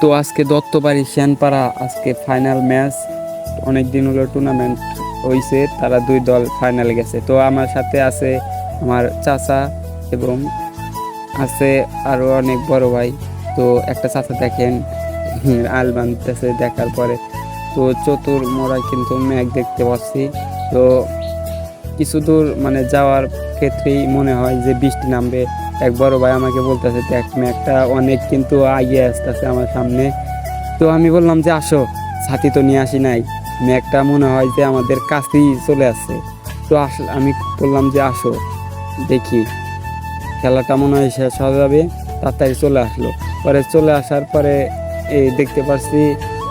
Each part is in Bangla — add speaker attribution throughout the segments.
Speaker 1: তো আজকে দত্তবাড়ি শ্যানপাড়া আজকে ফাইনাল ম্যাচ। অনেক দিন হলো টুর্নামেন্ট হয়েছে, তারা দুই দল ফাইনালে গেছে। তো আমার সাথে আছে আমার চাচা এবং আছে আরও অনেক বড় ভাই। তো একটা চাচা দেখেন আল বানতেছে দেখার পরে। তো চতুর মোড়ায় কিন্তু মেঘ দেখতে পাচ্ছি। তো কিছু দূর মানে যাওয়ার ক্ষেত্রেই মনে হয় যে বৃষ্টি নামবে। এক বড় ভাই আমাকে বলতেছে দেখ মেঘটা অনেক কিন্তু এগিয়ে আসতেছে আমার সামনে। তো আমি বললাম যে আসো, ছাতি তো নিয়ে আসি নাই, মেঘটা মনে হয় যে আমাদের কাছেই চলে আসছে। তো আমি বললাম যে আসো দেখি, খেলাটা মনে হয় শেষ হয়ে যাবে। তাড়াতাড়ি চলে আসলো। পরে চলে আসার পরে এই দেখতে পাচ্ছি,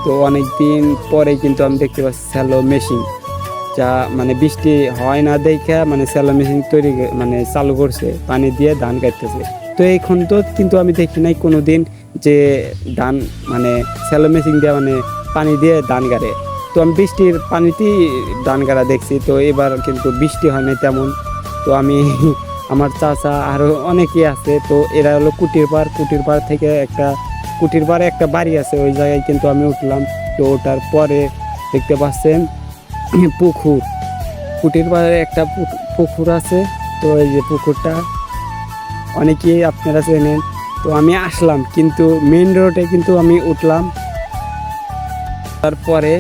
Speaker 1: তো অনেক দিন পরে কিন্তু আমি দেখতে পাচ্ছি স্যালো মেশিন, যা মানে বৃষ্টি হয় না দেখে মানে স্যালো মেশিন তৈরি মানে চালু করছে, পানি দিয়ে ধান কাটতেছে। তো এখন তো কিন্তু আমি দেখি নাই কোনো দিন যে ধান মানে স্যালো মেশিন দিয়ে মানে পানি দিয়ে ধান গাড়ে। তো আমি বৃষ্টির পানিতেই ধান গাড়া দেখছি। তো এবার কিন্তু বৃষ্টি হয় না তেমন। তো আমি আমার চাচা আরও অনেকেই আছে। তো এরা হলো কুটির পাড় থেকে একটা কুটির পাড়ে একটা বাড়ি আছে, ওই জায়গায় কিন্তু আমি উঠলাম। তো ওঠার পরে দেখতে পাচ্ছেন পুকুর, কুটির পাড়ে একটা পুকুর আছে। তো এই যে পুকুরটা অনেকেই আপনারা চেনেন। তো আমি আসলাম কিন্তু মেইন রোডে কিন্তু আমি উঠলাম। তারপরে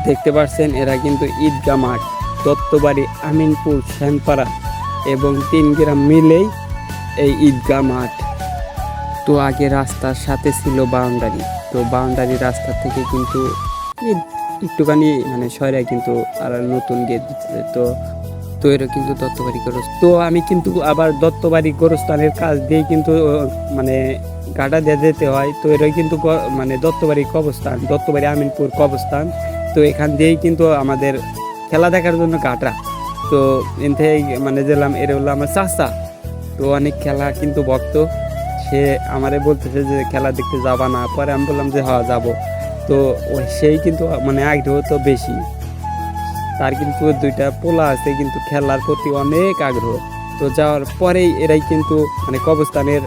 Speaker 1: দেখতে পাচ্ছেন এরা কিন্তু ঈদগাহ মাঠ, দত্তবাড়ি, আমিনপুর, শ্যানপাড়া এবং 3 গ্রাম মিলেই এই ঈদগাহ মাঠ। তো আগে রাস্তার সাথে ছিল বাউন্ডারি। তো বাউন্ডারি রাস্তা থেকে কিন্তু একটুখানি মানে শহরে কিন্তু আর নতুন গেট দিচ্ছে। তো তো এরা কিন্তু দত্তবাড়ি গোরস্থান। তো আমি কিন্তু আবার দত্তবাড়ি গোরস্থানের কাজ দিয়ে কিন্তু মানে গাটা দিয়ে যেতে হয়। তো এরা কিন্তু মানে দত্তবাড়ি কবরস্থান, দত্তবাড়ি আমিনপুর কবরস্থান। তো এখান দিয়েই কিন্তু আমাদের খেলা দেখার জন্য গাটা। তো এন থেকে মানে গেলাম, এরা হলো আমার চাচা। তো অনেক খেলা কিন্তু ভক্ত, সে আমারে বলতেছে যে খেলা দেখতে যাবা না? পরে আমি বললাম যে হ্যাঁ যাবো। তো সেই কিন্তু মানে আগ্রহ তো বেশি, তার কিন্তু 2টা পোলা আছে কিন্তু খেলার প্রতি অনেক আগ্রহ। তো যাওয়ার পরেই এরাই কিন্তু মানে কবরস্থানের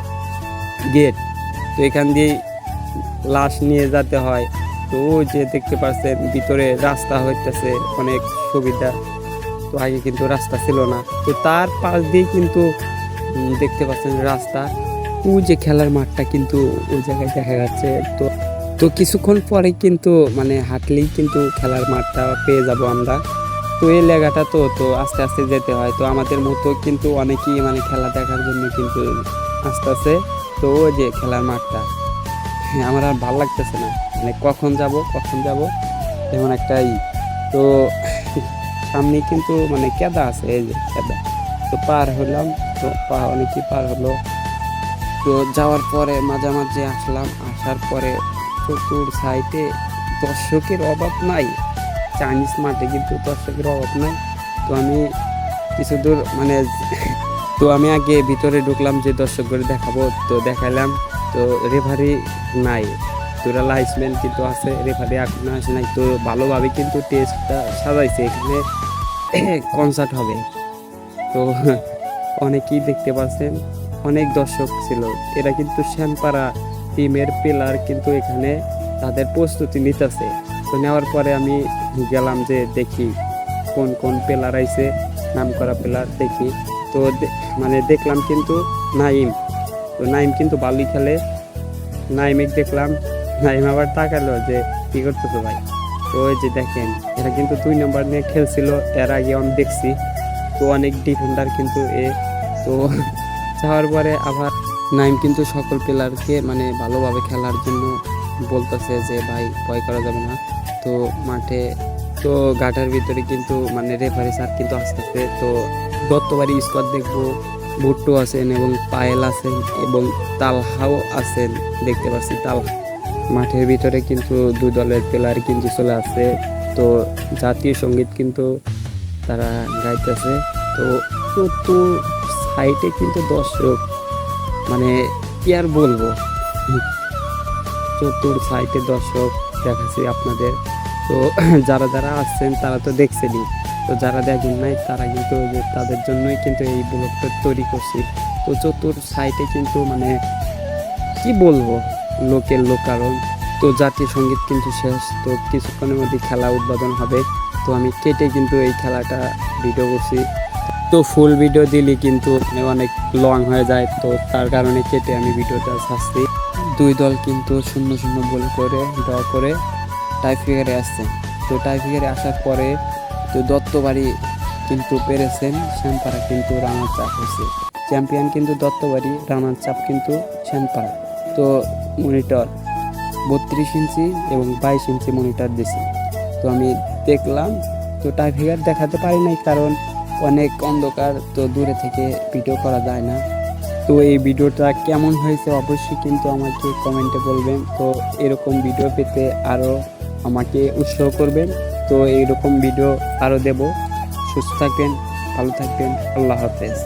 Speaker 1: গেট। তো এখান দিয়ে লাশ নিয়ে যেতে হয়। তো ওই যে দেখতে পাচ্ছেন ভিতরে রাস্তা হইতেছে অনেক সুবিধা। তো আগে কিন্তু রাস্তা ছিল না। তো তার পাশ দিয়ে কিন্তু দেখতে পাচ্ছেন রাস্তা। ওই যে খেলার মাঠটা কিন্তু ওই জায়গায় দেখা যাচ্ছে। তো তো কিছুক্ষণ পরে কিন্তু মানে হাঁটলেই কিন্তু খেলার মাঠটা পেয়ে যাব আমরা। তো এই লেগাটা তো তো আস্তে আস্তে যেতে হয়। তো আমাদের মতো কিন্তু অনেকেই মানে খেলা দেখার জন্য কিন্তু আসতেছে। তো ওই যে খেলার মাঠটা, হ্যাঁ আমার আর ভালো লাগতেছে না, মানে কখন যাব এমন একটাই। তো সামনে কিন্তু মানে কেদা আছে, এই যে কেদা। তো পার হলাম, তো অনেকই পার হলো। তো যাওয়ার পরে মাঝামাঝি আসলাম, আসার পরে চতুর সাইডে দর্শকের অভাব নাই। চাইনিজ মাঠে কিন্তু দর্শকের অভাব নাই। তো আমি কিছু দূর মানে তো আমি আগে ভিতরে ঢুকলাম যে দর্শকদের দেখাবো। তো দেখাইলাম। তো রেফারি নাই, তোরা লাইসম্যান কিন্তু আছে, রেফারি এখনো আসে নাই। তো ভালোভাবে কিন্তু টেস্টটা সাজাইছে, এখানে কনসার্ট হবে। তো অনেকেই দেখতে পাচ্ছেন, অনেক দর্শক ছিল। এরা কিন্তু শ্যানপাড়া টিমের প্লেয়ার কিন্তু এখানে তাদের প্রস্তুতি নিতেছে। তো নেওয়ার পরে আমি গেলাম যে দেখি কোন কোন প্লেয়ার আইছে, নাম করা প্লেয়ার দেখি। তো মানে দেখলাম কিন্তু নাইম। তো নাইম কিন্তু ভালোই খেলে। নাইমে দেখলাম, নাইম আবার তাকালো যে কি করতেছো ভাই। তো ওই যে দেখেন এরা কিন্তু 2 নম্বর নিয়ে খেলছিল, এর আগে আমি দেখছি। তো অনেক ডিফেন্ডার কিন্তু তো যাওয়ার পরে আবার নাইম কিন্তু সকল প্লেয়ারকে মানে ভালোভাবে খেলার জন্য বলতেছে যে ভাই ভয় করা যাবে না। তো মাঠে তো ঘাটের ভিতরে কিন্তু মানে রেফারি স্যার কিন্তু আসতেছে। তো দত্তবাড়ি স্কোয়াড দেখবো, ভুট্টো আছেন এবং পায়েল আছেন এবং তালহাও আছেন, দেখতে পাচ্ছি তালহা। মাঠের ভিতরে কিন্তু 2 দলের প্লেয়ার কিন্তু চলে আসছে। তো জাতীয় সঙ্গীত কিন্তু তারা গাইতেছে। তো চতুর সাইডে কিন্তু দর্শক, মানে কি আর বলবো, চতুর সাইডে দর্শক দেখাচ্ছি আপনাদের। তো যারা যারা আসছেন তারা তো দেখছেনই। তো যারা দেখেন নাই তারা কিন্তু তাদের জন্যই কিন্তু এই ব্লগটা তৈরি করছি। তো চতুর সাইডে কিন্তু মানে কি বলবো, লোকের লোকারণ। তো জাতীয় সঙ্গীত কিন্তু শেষ, তো কিছুক্ষণের মধ্যে খেলা উদ্বোধন হবে। তো আমি কেটে কিন্তু এই খেলাটা ভিডিও করছি। তো ফুল ভিডিও দিলে কিন্তু অনেক লং হয়ে যায়, তো তার কারণে কেটে আমি ভিডিওটা ছাড়ছি। দুই দল কিন্তু 0-0 গোল করে ড্র করে টাই ফিগারে আসছে। তো টাই ফিগারে আসার পরে তো দত্তবাড়ি কিন্তু পেরেছেন, শ্যামপাড়া কিন্তু রানার চাপ হয়েছে। চ্যাম্পিয়ন কিন্তু দত্তবাড়ি, রানার চাপ কিন্তু শ্যামপাড়া। তো মনিটর 32 ইঞ্চি এবং 22 ইঞ্চি মনিটর দিছি। তো আমি দেখলাম, তো টাই ফিগার দেখাতে পারি নাই কারণ অনেক অন্ধকার, তো দূরে থেকে ভিডিও করা যায় না। তো এই ভিডিওটা কেমন হয়েছে অবশ্যই কিন্তু আমাকে কমেন্টে বলবেন। তো এরকম ভিডিও পেতে আরও আমাকে উৎসাহ করবেন। তো এইরকম ভিডিও আরও দেব। সুস্থ থাকবেন, ভালো থাকবেন, আল্লাহ হাফেজ।